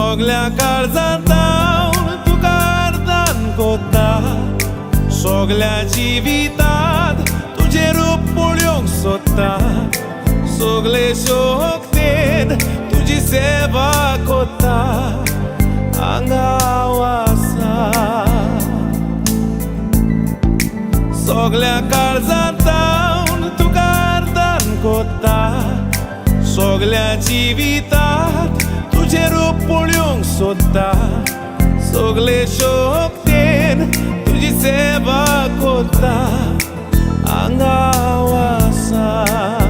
सगल्या काळजांत हांव तुका अर्दान कोत्ता सगल्या जिवितांत तुजें रूप पळोवंक सोदता सगले शोकतेन तुजी सेवा कोत्ता हांगा हांव आसा सगल्या काळजांत हांव तुका अर्दान कोत्ता सगल्या जिवितांत तुजें रूप पळोवंक सोदता सगले शोकतेन तुजी सेवा कोत्ता हांगा हांव आसा